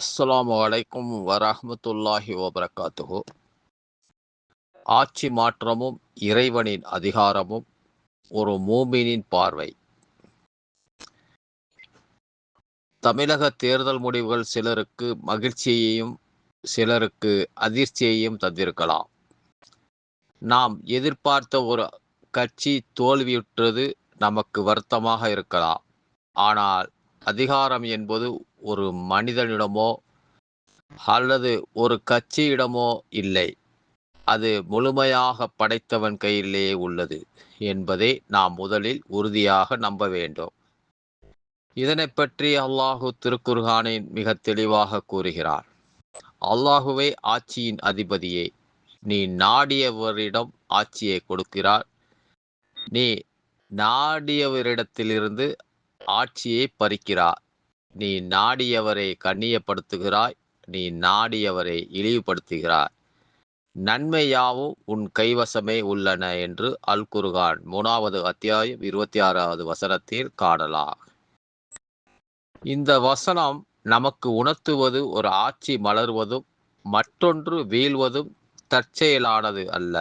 அஸ்ஸலாமு அலைக்கும் வரஹ்மத்துல்லாஹி வபரகாத்துஹு. ஆட்சி மாற்றமும் இறைவனின் அதிகாரமும் ஒரு மூமினின் பார்வை. தமிழக தேர்தல் முடிவுகள் சிலருக்கு மகிழ்ச்சியையும் சிலருக்கு அதிர்ச்சியையும் தந்திருக்கலாம். நாம் எதிர்பார்த்த ஒரு கட்சி தோல்வியுற்றது நமக்கு வருத்தமாக இருக்கலாம். ஆனால் அதிகாரம் என்பது ஒரு மனிதனிடமோ அல்லது ஒரு கட்சியிடமோ இல்லை. அது முழுமையாக படைத்தவன் கையிலேயே உள்ளது என்பதை நாம் முதலில் உறுதியாக நம்ப வேண்டும். இதனைப் பற்றி அல்லாஹு திருக்குர்ஆனில் மிக தெளிவாக கூறுகிறார். அல்லாஹுவே ஆட்சியின் அதிபதியே, நீ நாடியவரிடம் ஆட்சியை கொடுக்கிறார். நீ நாடியவரிடத்திலிருந்து ஆட்சியை பறிக்கிறாய். நீ நாடியவரை கண்ணியப்படுத்துகிறாய், நீ நாடியவரை இழிவுபடுத்துகிறாய். நன்மை யாவும் உன் கைவசமே உள்ளன என்று அல் குர்ஆன் 3வது அத்தியாயம் 26வது வசனத்தில் காணலாம். இந்த வசனம் நமக்கு உணர்த்துவது ஒரு ஆட்சி மலர்வதும் மற்றொன்று வீழ்வதும் தற்செயலானது அல்ல.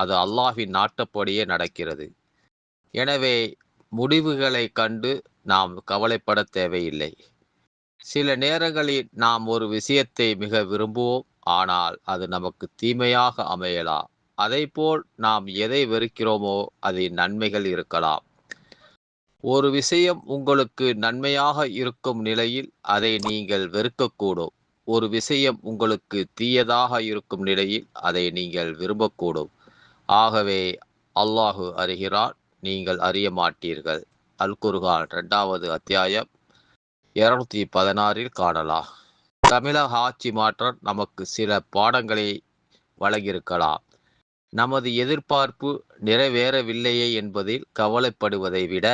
அது அல்லாஹ்வின் நாட்டப்படியே நடக்கிறது. எனவே முடிவுகளை கண்டு நாம் கவலைப்பட தேவையில்லை. சில நேரங்களில் நாம் ஒரு விஷயத்தை மிக விரும்புவோம், ஆனால் அது நமக்கு தீமையாக அமையலாம். அதைப்போல் நாம் எதை வெறுக்கிறோமோ அதில் நன்மைகள் இருக்கலாம். ஒரு விஷயம் உங்களுக்கு நன்மையாக இருக்கும் நிலையில் அதை நீங்கள் வெறுக்கக்கூடும். ஒரு விஷயம் உங்களுக்கு தீயதாக இருக்கும் நிலையில் அதை நீங்கள் விரும்பக்கூடும். ஆகவே அல்லாஹு அறிகிறான், நீங்கள் அறிய மாட்டீர்கள். அல் குர்ஆன் 2வது அத்தியாயம் 216 காணலாம். தமிழக ஆட்சி மாற்றம் நமக்கு சில பாடங்களை வழங்கியிருக்கலாம். நமது எதிர்பார்ப்பு நிறைவேறவில்லையே என்பதில் கவலைப்படுவதை விட,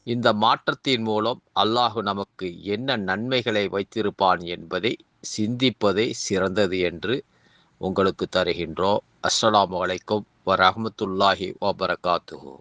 இந்த மாற்றத்தின் மூலம் அல்லாஹு நமக்கு என்ன நன்மைகளை வைத்திருப்பான் என்பதை சிந்திப்பதே சிறந்தது என்று உங்களுக்கு தருகின்றோம். அஸ்ஸலாமு அலைக்கும் வரஹ்மத்துல்லாஹி வபரகாத்துஹு.